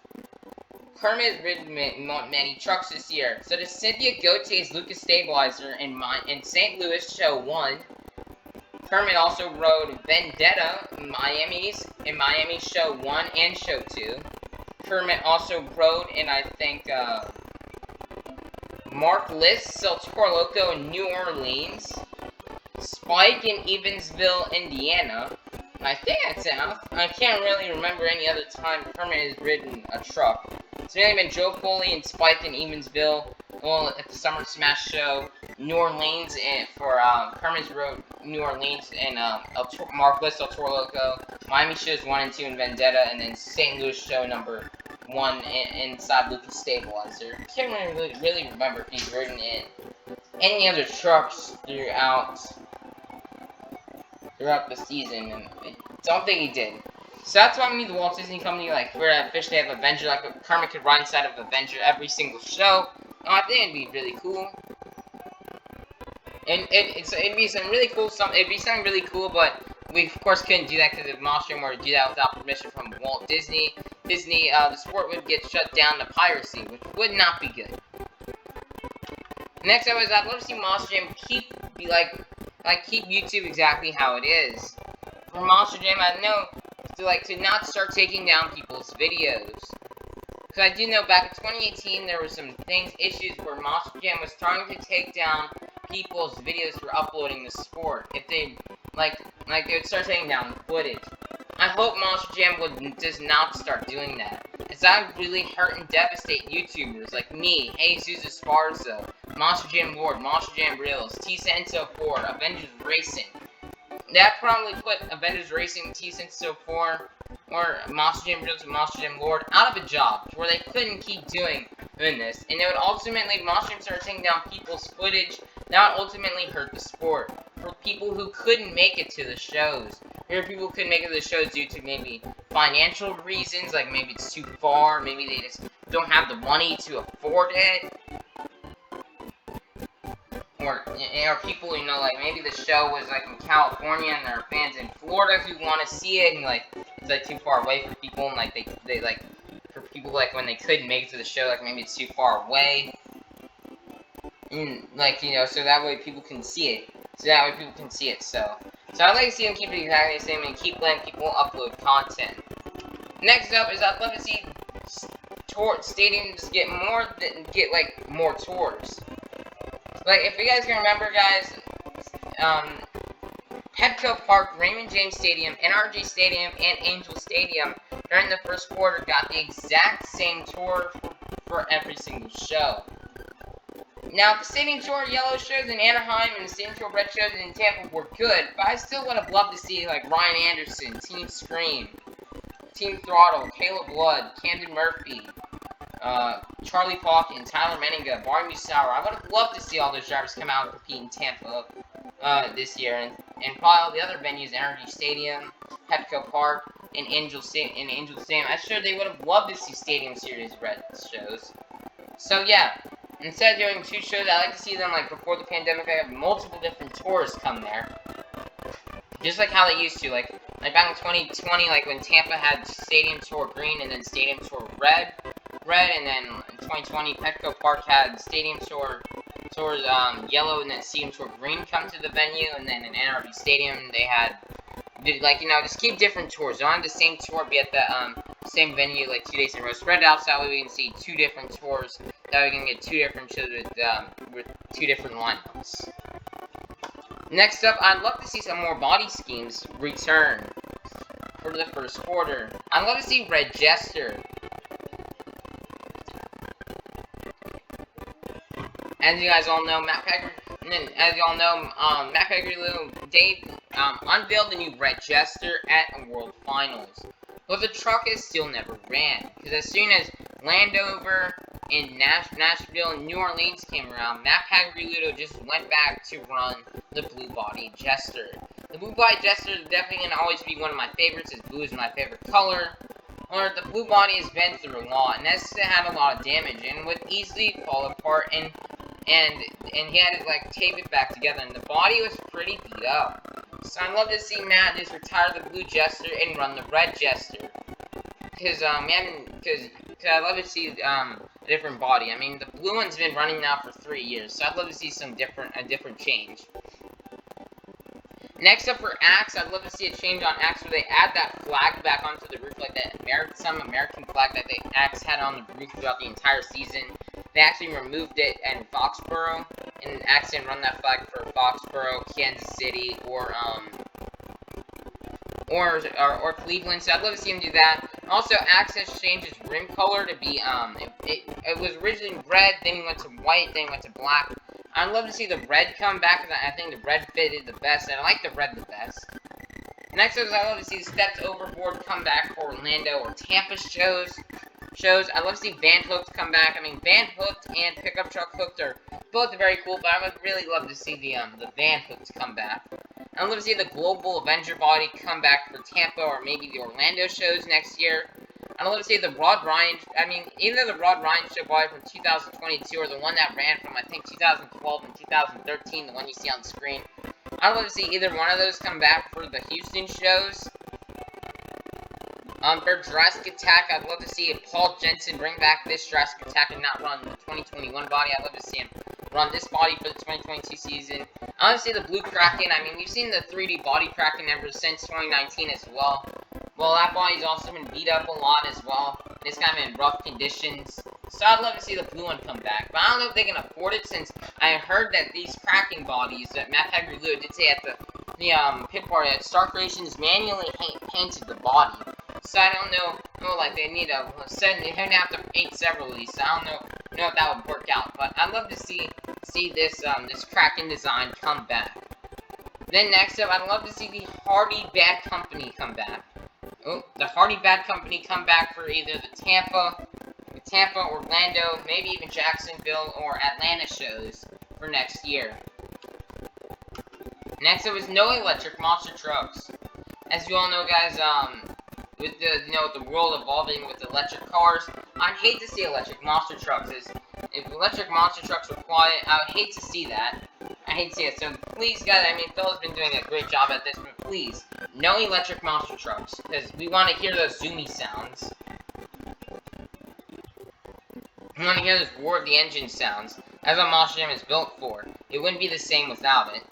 Kermit has ridden many trucks this year. So does Cynthia Gautier's Lucas Stabilizer in St. Louis Show 1. Kermit also rode Vendetta in Miami Show 1 and Show 2. Kermit also rode in, I think, Mark List's El Toro Loco in New Orleans. Spike in Evansville, Indiana. I think that's enough. I can't really remember any other time Kermit has ridden a truck. It's mainly been Joe Foley and Spike in Evansville, well, at the Summer Smash Show, New Orleans, and for Kermit's Road, New Orleans, and Mark List, El Toro Loco, Miami Shows 1 and 2 in Vendetta, and then St. Louis Show number 1 inside Lucas Stabilizer. I can't really remember if he's ridden in any other trucks throughout the season, Something he did. So that's why the Walt Disney Company, like, we're officially have Avenger, like, Kermit could ride inside of Avenger every single show. I think it'd be really cool. And it'd be some really cool it'd be something really cool, but we of course couldn't do that because if Monstrum were to do that without permission from Walt Disney, the sport would get shut down to piracy, which would not be good. Next up is I'd love to see Monster Jam keep YouTube exactly how it is. For Monster Jam, I know to not start taking down people's videos. Because I do know back in 2018 there were some issues where Monster Jam was trying to take down people's videos for uploading the sport. If they they would start taking down footage. I hope Monster Jam does not start doing that. As that would really hurt and devastate YouTubers like me, Jesus Esparza, Monster Jam Lord, Monster Jam Reels, T-Senso4, Avengers Racing. That probably put Avengers Racing, T-Senso4, or Monster Jam Reels and Monster Jam Lord out of a job, where they couldn't keep doing this. And it would ultimately, Monster Jam start taking down people's footage, that would ultimately hurt the sport. For people who couldn't make it to the shows. Or people couldn't make it to the shows due to maybe financial reasons, like maybe it's too far, maybe they just don't have the money to afford it. Or people, like maybe the show was like in California and there are fans in Florida who want to see it, and it's like too far away for people, and they for people when they couldn't make it to the show, maybe it's too far away. And so that way people can see it. So I'd like to see them keep it exactly the same and keep letting people upload content. Next up is I'd love to see stadiums get more tours. If you guys can remember, guys, Petco Park, Raymond James Stadium, NRG Stadium, and Angel Stadium during the first quarter got the exact same tour for every single show. Now, the Stadium Tour yellow shows in Anaheim and the Stadium Tour red shows in Tampa were good, but I still would have loved to see, Ryan Anderson, Team Scream, Team Throttle, Caleb Blood, Camden Murphy, Charlie Falcon, Tyler Menninga, Barney Sauer. I would have loved to see all those drivers come out and compete in Tampa this year, and probably all the other venues, NRG Stadium, Petco Park, and Angel Stadium. I'm sure they would have loved to see Stadium Series red shows. So, yeah. Instead of doing 2 shows, I like to see them, before the pandemic, I have multiple different tours come there. Just like how they used to, back in 2020, when Tampa had Stadium Tour Green and then Stadium Tour Red, and then in 2020, Petco Park had Stadium Tours Yellow and then Stadium Tour Green come to the venue, and then in NRG Stadium, they had, just keep different tours. Don't have the same tour be at the, same venue 2 days in a row. Spread it out so that way we can see 2 different tours. That way we can get 2 different shows with 2 different lineups. Next up, I'd love to see some more body schemes return for the first quarter. I'd love to see Red Jester. As you guys all know, Matt Peggerly, Dave unveiled the new Red Jester at World Finals. But the truck is still never ran, because as soon as Landover and Nashville and New Orleans came around, Matt Pagreluto just went back to run the Blue Body Jester. The Blue Body Jester is definitely going to always be one of my favorites, as blue is my favorite color. Or the Blue Body has been through a lot, and has had a lot of damage, and would easily fall apart, and he had to tape it back together, and the body was pretty beat up. So I'd love to see Matt just retire the Blue Jester and run the Red Jester. Because I'd love to see a different body. I mean, the blue one's been running now for 3 years, so I'd love to see a different change. Next up for Axe, I'd love to see a change on Axe where they add that flag back onto the roof, like that some American flag that the Axe had on the roof throughout the entire season. They actually removed it in Foxborough, and Axe didn't run that flag for Foxborough, Kansas City, or Cleveland, so I'd love to see him do that. Also, Axe has changed its rim color to be, it was originally red, then he went to white, then he went to black. I'd love to see the red come back, because I think the red fitted the best, and I like the red the best. Next is I'd love to see the Steps Overboard come back for Orlando or Tampa shows. shows. I'd love to see Van Hooked come back. I mean, Van Hooked and Pickup Truck Hooked are both very cool, but I would really love to see the Van Hooked come back. I'd love to see the Global Avenger body come back for Tampa or maybe the Orlando shows next year. I'd love to see the Rod Ryan, I mean, either the Rod Ryan show body from 2022 or the one that ran from, I think, 2012 and 2013, the one you see on the screen. I'd love to see either one of those come back for the Houston shows. For Jurassic Attack, I'd love to see Paul Jensen bring back this Jurassic Attack and not run the 2021 body. I'd love to see him run this body for the 2022 season. I want to see the Blue Kraken. I mean, we've seen the 3D body Kraken ever since 2019 as well. Well, that body's also been beat up a lot as well. It's kind of in rough conditions. So I'd love to see the blue one come back. But I don't know if they can afford it, since I heard that these Kraken bodies that Matt Pegler did say at the pit party that Star Creations manually painted the body. So I don't know, like they need to have to paint several of these. So I don't know if that would work out. But I'd love to see this this Kraken design come back. Then next up, I'd love to see the Hardy Bad Company come back. Oh, the Hardy Bad Company come back for either the Tampa, Orlando, maybe even Jacksonville or Atlanta shows for next year. Next up is No Electric Monster Trucks. As you all know, guys, with the world evolving with electric cars, I'd hate to see electric monster trucks. If electric monster trucks were quiet, I would hate to see that. I hate to see it. So please, guys, I mean, Phil's been doing a great job at this, but please, no electric monster trucks, because we want to hear those zoomy sounds. We want to hear this roar of the engine sounds, as a Monster Jam is built for. It wouldn't be the same without it.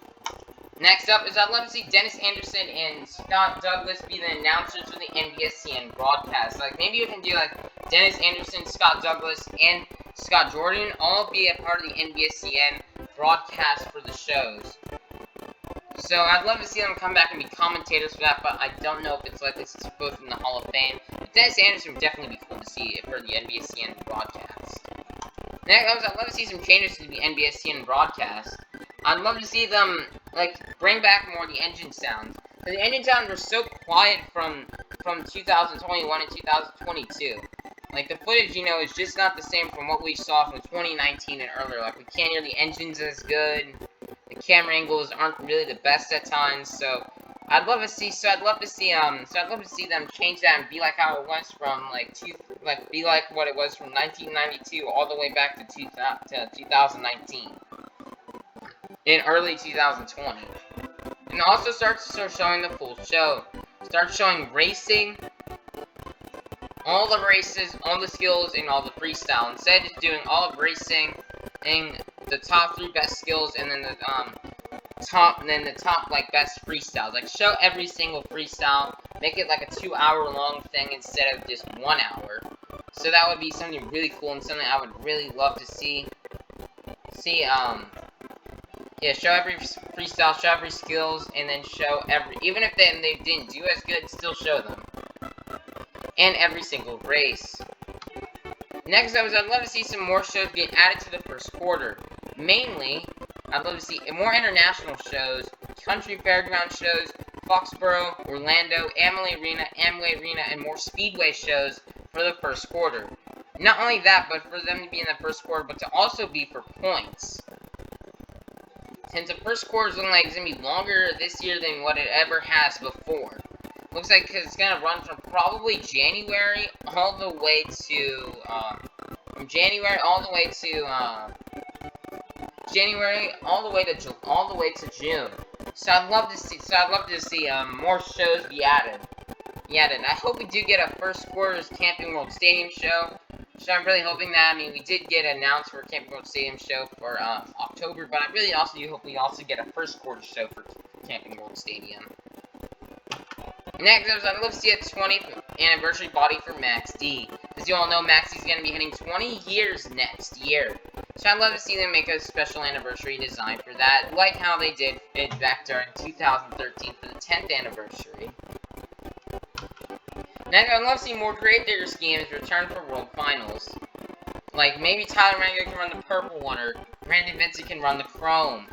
Next up is I'd love to see Dennis Anderson and Scott Douglas be the announcers for the NBSCN broadcast. Like, maybe you can do, like, Dennis Anderson, Scott Douglas, and Scott Jordan all be a part of the NBSCN broadcast for the shows. So, I'd love to see them come back and be commentators for that, but I don't know if it's like this to both in the Hall of Fame. But Dennis Anderson would definitely be cool to see for the NBSCN broadcast. Next, I'd love to see some changes to the NBSCN broadcast. I'd love to see them, like, bring back more of the engine sounds. The engine sounds were so quiet from 2021 and 2022. Like, the footage, you know, is just not the same from what we saw from 2019 and earlier. Like, we can't hear the engines as good. The camera angles aren't really the best at times. So, I'd love to see them change that and be like how it was from, be like what it was from 1992 all the way back to 2019. In early 2020. And also start showing the full show. Start showing racing, all the races, all the skills, and all the freestyle. Instead of doing all of racing and the top 3 best skills and then the top like best freestyles. Like, show every single freestyle. Make it like a 2-hour long thing instead of just 1 hour. So that would be something really cool and something I would really love to see. Yeah, show every freestyle, show every skills, and then show even if they didn't do as good, still show them. And every single race. Next up is I'd love to see some more shows get added to the first quarter. Mainly, I'd love to see more international shows, country fairground shows, Foxborough, Orlando, Amway Arena, and more speedway shows for the first quarter. Not only that, but for them to be in the first quarter, but to also be for points. Since the first quarter is looking like it's going to be longer this year than what it ever has before. Looks like it's going to run from probably January all the way to, June. So I'd love to see more shows be added. I hope we do get a first quarter's Camping World Stadium show. So I'm really hoping that, I mean, we did get announced for a Camping World Stadium show for October, but I really also do hope we also get a first quarter show for Camping World Stadium. Next, I'd love to see a 20th anniversary body for Max D. As you all know, Max D is going to be hitting 20 years next year. So I'd love to see them make a special anniversary design for that, like how they did it back during 2013 for the 10th anniversary. Next, I'd love to see more Gravedigger schemes return for World Finals. Like, maybe Tyler Rango can run the purple one, or Brandon Vincent can run the chrome.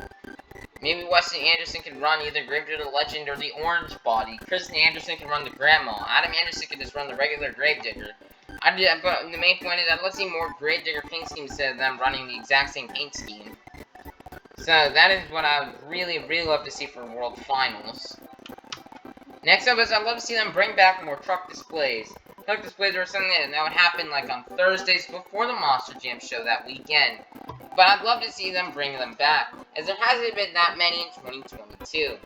Maybe Weston Anderson can run either Gravedigger Legend or the orange body. Kristen Anderson can run the grandma. Adam Anderson can just run the regular Gravedigger. But the main point is that let's see more grade digger paint schemes instead of them running the exact same paint scheme. So that is what I would really love to see for World Finals. Next up is I'd love to see them bring back more truck displays. Truck displays are something that would happen like on Thursdays before the Monster Jam show that weekend. But I'd love to see them bring them back, as there hasn't been that many in 2022.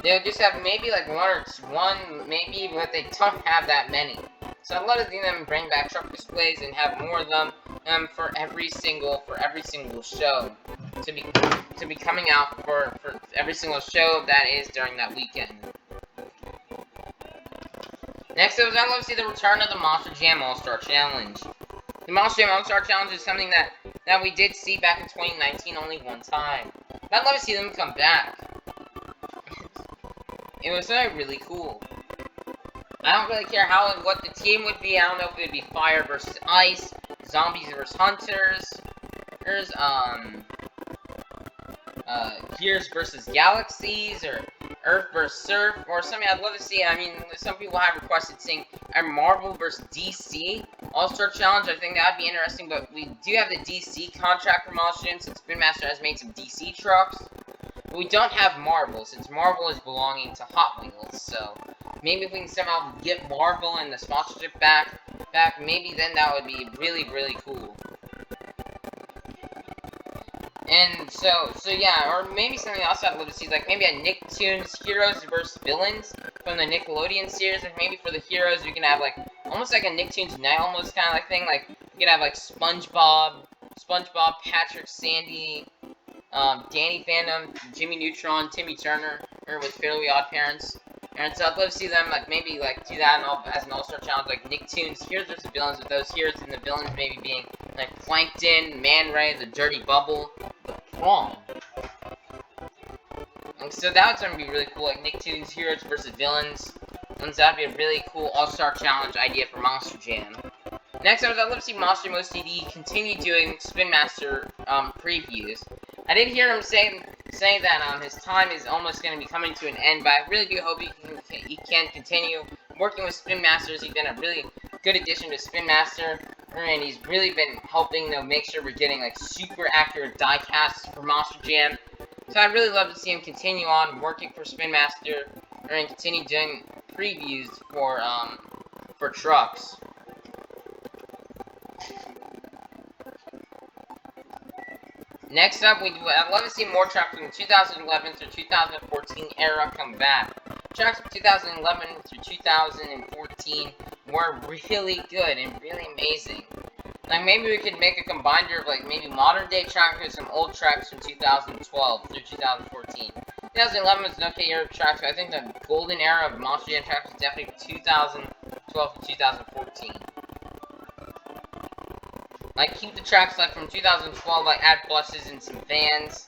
They'll just have maybe like one, maybe, but they don't have that many. So I'd love to see them bring back truck displays and have more of them for every single show to be coming out for every single show that is during that weekend. Next up, I'd love to see the return of the Monster Jam All-Star Challenge. The Monster Jam All-Star Challenge is something that we did see back in 2019 only one time. But I'd love to see them come back. It was really cool. I don't really care what the team would be. I don't know if it would be Fire versus Ice, Zombies versus Hunters, Gears versus Galaxies, or Earth versus Surf, or something I'd love to see. I mean, some people have requested seeing a Marvel versus DC All-Star Challenge. I think that would be interesting, but we do have the DC contract for Monster Jam since Spin Master has made some DC trucks. But we don't have Marvel, since Marvel is belonging to Hot Wheels, so maybe if we can somehow get Marvel and the sponsorship back, maybe then that would be really cool. And so yeah, or maybe something else I'd love to see, like maybe a Nicktoons Heroes versus Villains from the Nickelodeon series, and maybe for the heroes we can have like almost like a Nicktoons Night almost kind of like thing, like we could have like SpongeBob, Patrick, Sandy, Danny Phantom, Jimmy Neutron, Timmy Turner, or with Fairly Odd Parents. And so I'd love to see them like maybe like do that as an all-star challenge, like Nicktoons Heroes versus Villains, with those heroes and the villains maybe being like Plankton, Man Ray, the Dirty Bubble, the Prawn. And so that would be really cool, like Nicktoons Heroes versus Villains. And so that'd be a really cool all-star challenge idea for Monster Jam. Next up, I'd love to see Monster Jam OCD continue doing Spin Master previews. I did hear him say that his time is almost going to be coming to an end, but I really do hope he can continue working with Spin Masters. He's been a really good addition to Spin Master, and he's really been helping make sure we're getting like super accurate die casts for Monster Jam. So I'd really love to see him continue on working for Spin Master and continue doing previews for trucks. Next up, I'd love to see more tracks from the 2011 through 2014 era come back. Tracks from 2011 through 2014 were really good and really amazing. Like, maybe we could make a combiner of, like, maybe modern-day tracks with some old tracks from 2012 through 2014. 2011 was an okay era of tracks, but I think the golden era of Monster Jam tracks was definitely 2012 to 2014. Like, keep the tracks, like, from 2012, like, add buses and some vans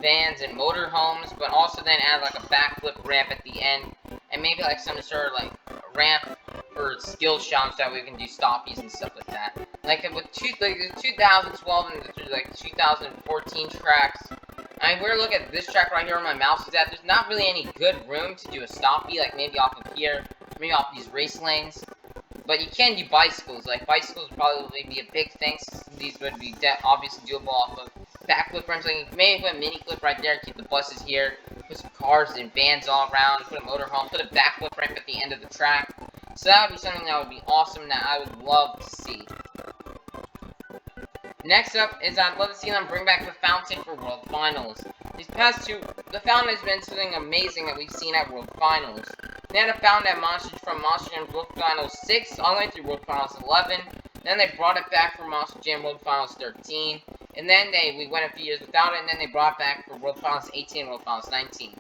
and motorhomes, but also then add, like, a backflip ramp at the end, and maybe, like, some sort of, like, ramp for skill shops that we can do stoppies and stuff like that. Like, with 2012 and, like, 2014 tracks, I mean, we're looking at this track right here where my mouse is at. There's not really any good room to do a stoppie, like, maybe off of here, maybe off these race lanes. But you can do bicycles. Like, bicycles would probably be a big thing, since these would be obviously doable off of backflip ramps. Like, maybe put a mini clip right there, keep the buses here, put some cars and vans all around, put a motorhome, put a backflip ramp at the end of the track. So that would be something that would be awesome, that I would love to see. Next up is I'd love to see them bring back the fountain for World Finals. These past two, the fountain has been something amazing that we've seen at World Finals. They had a fountain at from Monster Jam World Finals 6 all the way through World Finals 11. Then they brought it back for Monster Jam World Finals 13. And then we went a few years without it, and then they brought it back for World Finals 18 and World Finals 19.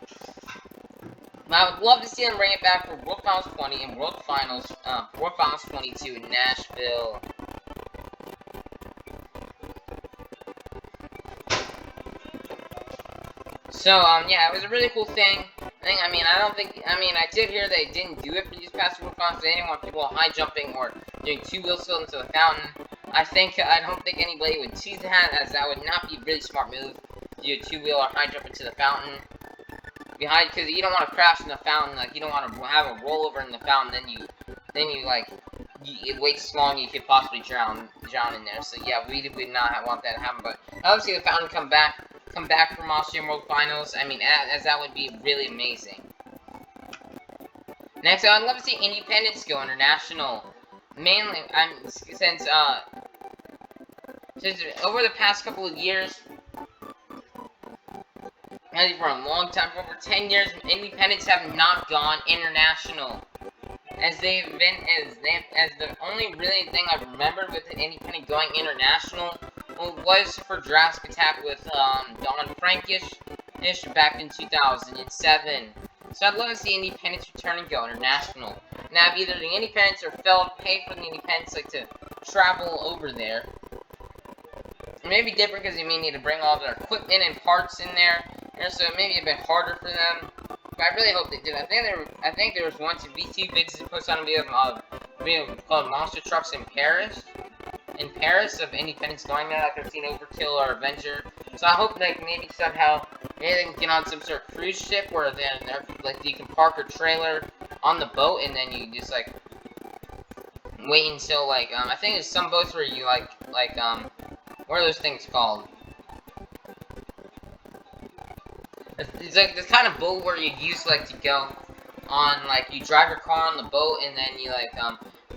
But I would love to see them bring it back for World Finals 20 and World Finals 22 in Nashville. So, yeah, it was a really cool thing. I did hear they didn't do it for these past World Finals. They didn't want people high jumping or doing two-wheel still into the fountain. I don't think anybody would do that, as that would not be a really smart move to do a two-wheel or high jump into the fountain. Because you don't want to crash in the fountain. Like, you don't want to have a rollover in the fountain, then you like wait so long you could possibly drown in there. So yeah, we would not want that to happen. But I'd love to see the Fountain come back from Monster Jam World Finals. I mean, as that would be really amazing. Next, I'd love to see Independence go international. Mainly, since over the past couple of years, I think for a long time, for over 10 years, Independents have not gone international. As the only really thing I remember with an Independent going international was for Jurassic Attack with Don Frankish back in 2007. So I'd love to see Independents return and go international. And have either the Independents or Feld pay for the Independents to travel over there. It may be different because you may need to bring all their equipment and parts in there, and so it may be a bit harder for them. But I really hope they do. I think there was once a VT bids post on a video called Monster Trucks in Paris. In Paris, of Independence going there, like I've seen Overkill or Avenger. So I hope like maybe somehow they can get on some sort of cruise ship where like you can park a trailer on the boat and then you just like wait until like I think there's some boats where you like what are those things called? It's like this kind of boat where you use like to go on, like you drive your car on the boat and then you like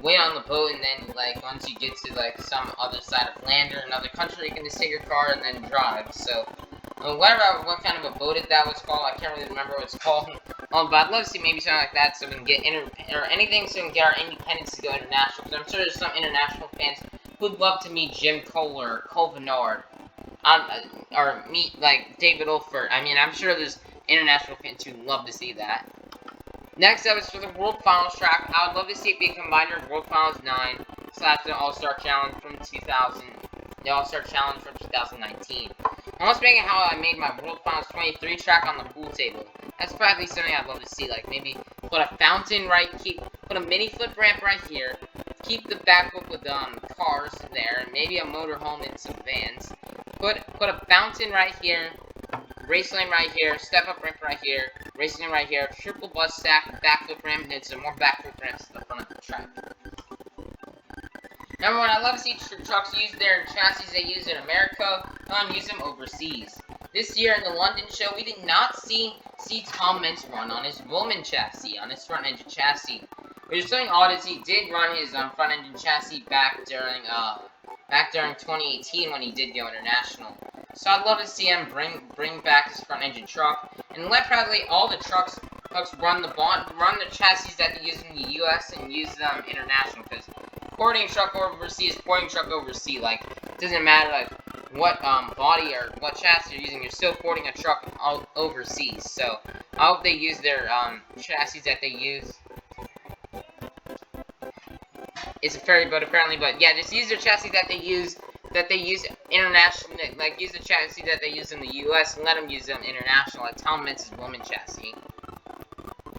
wait on the boat, and then like once you get to like some other side of land or another country, you can just take your car and then drive. So what kind of a boat that was called, I can't really remember what it's called. But I'd love to see maybe something like that so we can get or anything so we can get our Independence to go international. Because I'm sure there's some international fans who'd love to meet Jim Cole or Cole Vennard. Or meet, like, David Olfert. I mean, I'm sure there's international fans who'd love to see that. Next up is for the World Finals track. I would love to see it be combined with World Finals 9 / the All-Star Challenge from 2019. I'm also making how I made my World Finals 23 track on the pool table. That's probably something I'd love to see. Like, maybe put a fountain put a mini flip ramp right here. Keep the backflip with cars there, and maybe a motorhome and some vans. Put a fountain right here, race lane right here, step up ramp right here, race lane right here, triple bus stack, backflip ramp, and then some more backflip ramps at the front of the track. Number one, I love to see trucks use their chassis they use in America, and use them overseas. This year in the London show, we did not see Tom Meents run on his Woman chassis, on his front engine chassis. Which is something odd, as he did run his front engine chassis back during 2018 when he did go international. So I'd love to see him bring back his front engine truck and let probably all the trucks run the chassis that they use in the U.S. and use them international. Because porting a truck overseas is porting a truck overseas. Like, it doesn't matter like what body or what chassis you're using, you're still porting a truck overseas. So I hope they use their chassis that they use. It's a ferry boat apparently, but yeah, just use their chassis that they use internationally, like use the chassis that they use in the U.S. and let them use them international, like Tom Meents' Woman chassis.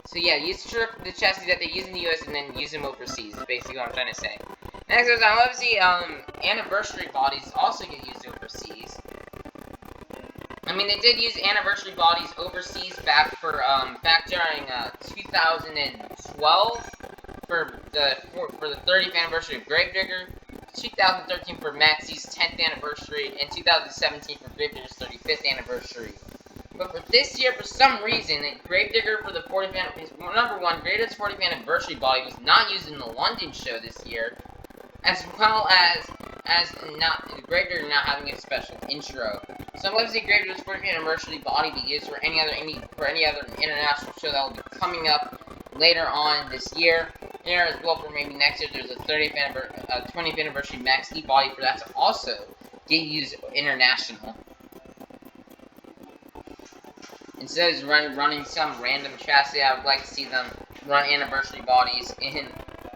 So yeah, use the chassis that they use in the U.S. and then use them overseas, is basically what I'm trying to say. Next is, I love to see anniversary bodies also get used overseas. I mean, they did use anniversary bodies overseas back during 2012 for the 30th anniversary of Gravedigger, 2013 for Maxie's 10th anniversary, and 2017 for Gravedigger's 35th anniversary. But for this year, for some reason, Gravedigger for the 40th anniversary, number one, Gravedigger's 40th anniversary body was not used in the London show this year, as well as Gravedigger not having a special intro. So let's see Gravedigger's 40th anniversary body be used for any other international show that will be coming up later on this year. Here as well for maybe next year, there's a 20th anniversary Max E body for that to also get used international. Instead of running some random chassis, I would like to see them run anniversary bodies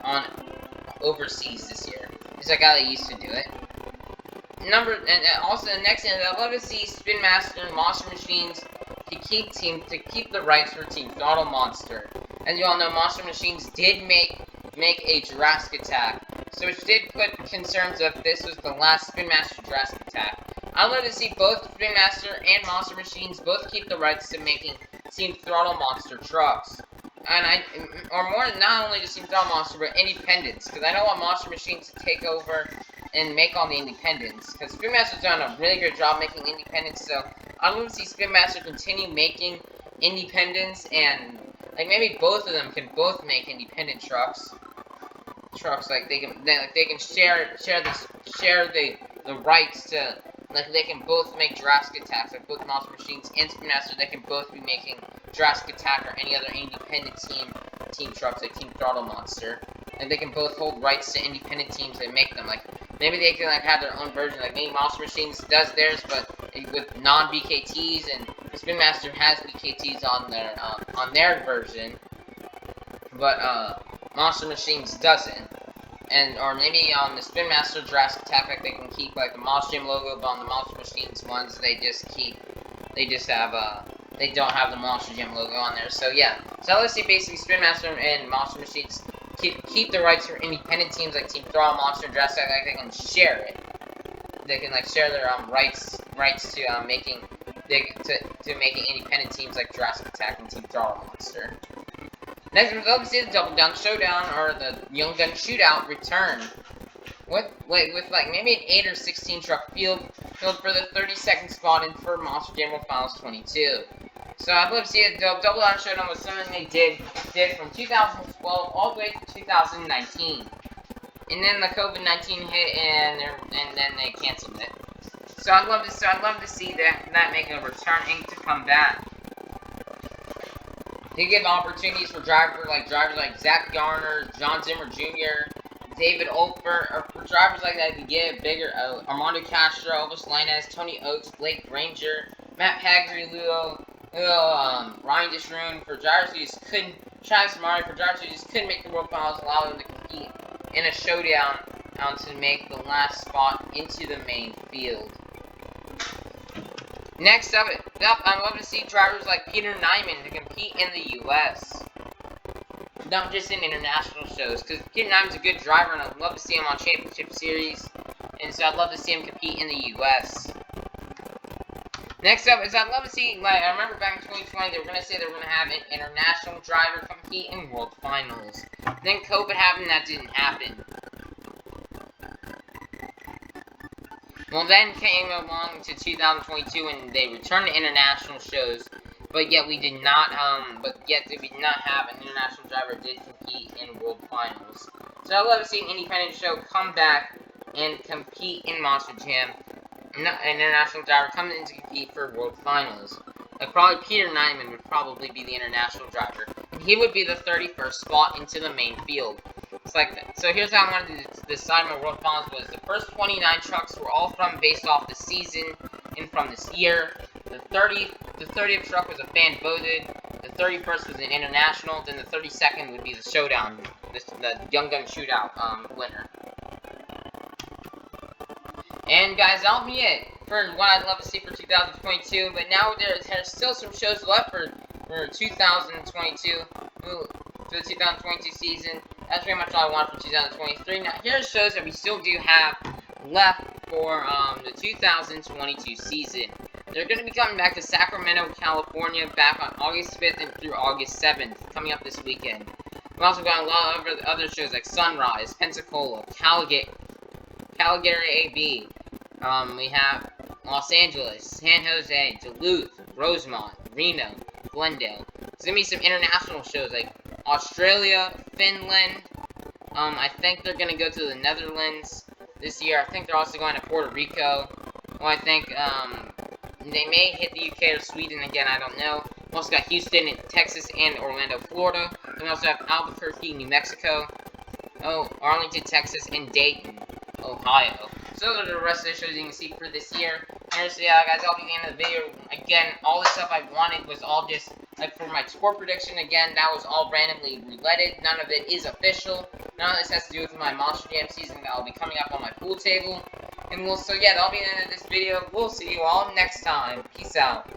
on overseas this year, just like how they used to do it. Also the next thing, I'd love to see Spin Master and Monster Machines to keep the rights for Team Throttle Monster. As you all know, Monster Machines did make a Jurassic Attack, so which did put concerns of this was the last Spin Master Jurassic Attack. I'd love to see both Spin Master and Monster Machines both keep the rights to making Team Throttle Monster trucks. or more, not only just Team Throttle Monster, but independents, because I don't want Monster Machines to take over and make all the independents, because Spin Master's done a really good job making independents, so I'd love to see Spin Master continue making independents, and, like, maybe both of them can both make independent trucks, like, they can share the rights to, like, they can both make Jurassic Attacks, like, both Monster Machines and Spin Master, they can both be making Jurassic Attack or any other independent team trucks, like Team Throttle Monster. And they can both hold rights to independent teams that make them. Like, maybe they can, like, have their own version. Like, maybe Monster Machines does theirs, but with non-BKTs, and Spin Master has BKTs on their version, but, Monster Machines doesn't. Or maybe on the Spin Master Jurassic Attack, like, they can keep, like, the Monster Jam logo, but on the Monster Machines ones, they don't have the Monster Jam logo on there. So, yeah. So, let's see, basically, Spin Master and Monster Machines keep the rights for independent teams, like Team Throttle Monster and Jurassic Attack, like, they can share it. They can, like, share their, rights to, making independent teams like Jurassic Attack and Team Throttle Monster. Next, we'll go see the Double Down Showdown, or the Young Gun Shootout return. With like, maybe an 8 or 16 truck field for the 32nd spot in for Monster Jam World Finals 22. So I'd love to see a Double Down Showdown was something they did from 2012 all the way to 2019. And then the COVID-19 hit, and then they canceled it. So I'd love to see that making a return and to come back. They give opportunities for drivers like Zach Garner, John Zimmer Jr., David Olpert, or for drivers like that to get bigger. Armando Castro, Elvis Lanez, Tony Oates, Blake Granger, Matt Pagri, Ryan Disroon, for drivers who just couldn't. Travis Murray, for drivers who just couldn't make the World Finals, allow them to compete in a showdown to make the last spot into the main field. Next up, I'd love to see drivers like Peter Nyman to compete in the U.S. Not just in international shows, because Peter Nyman's a good driver, and I'd love to see him on Championship Series, and so I'd love to see him compete in the U.S. Next up is I'd love to see, like, I remember back in 2020, they were going to say they were going to have an international driver compete in World Finals. Then COVID happened, that didn't happen. Well, then came along to 2022, and they returned to international shows, but yet we did not have an international driver did compete in World Finals. So I'd love to see an independent show come back and compete in Monster Jam. An international driver coming in to compete for World Finals. Like, probably Peter Nyman would probably be the international driver, and he would be the 31st spot into the main field. It's like, so here's how I wanted to decide my World Finals was. The first 29 trucks were all based off the season and from this year. The 30th truck was a fan voted. The 31st was an international. Then the 32nd would be the showdown, the Young Gun Shootout winner. And guys, that'll be it for what I'd love to see for 2022. But now there's still some shows left for 2022. For the 2022 season. That's pretty much all I want for 2023. Now, here's shows that we still do have left for the 2022 season. They're going to be coming back to Sacramento, California, back on August 5th and through August 7th, coming up this weekend. We've also got a lot of other shows like Sunrise, Pensacola, Calgary AB. We have Los Angeles, San Jose, Duluth, Rosemont, Reno, Glendale. There's going to be some international shows like Australia, Finland. I think they're going to go to the Netherlands this year. I think they're also going to Puerto Rico. Well, I think they may hit the UK or Sweden again. I don't know. We also got Houston, Texas, and Orlando, Florida. And we also have Albuquerque, New Mexico. Arlington, Texas, and Dayton, Ohio. So those are the rest of the shows you can see for this year. And so yeah, guys, that'll be the end of the video. Again, all the stuff I wanted was all just, like, for my score prediction, again, that was all randomly rouletted. None of it is official. None of this has to do with my Monster Jam season that will be coming up on my pool table. And so yeah, that'll be the end of this video. We'll see you all next time. Peace out.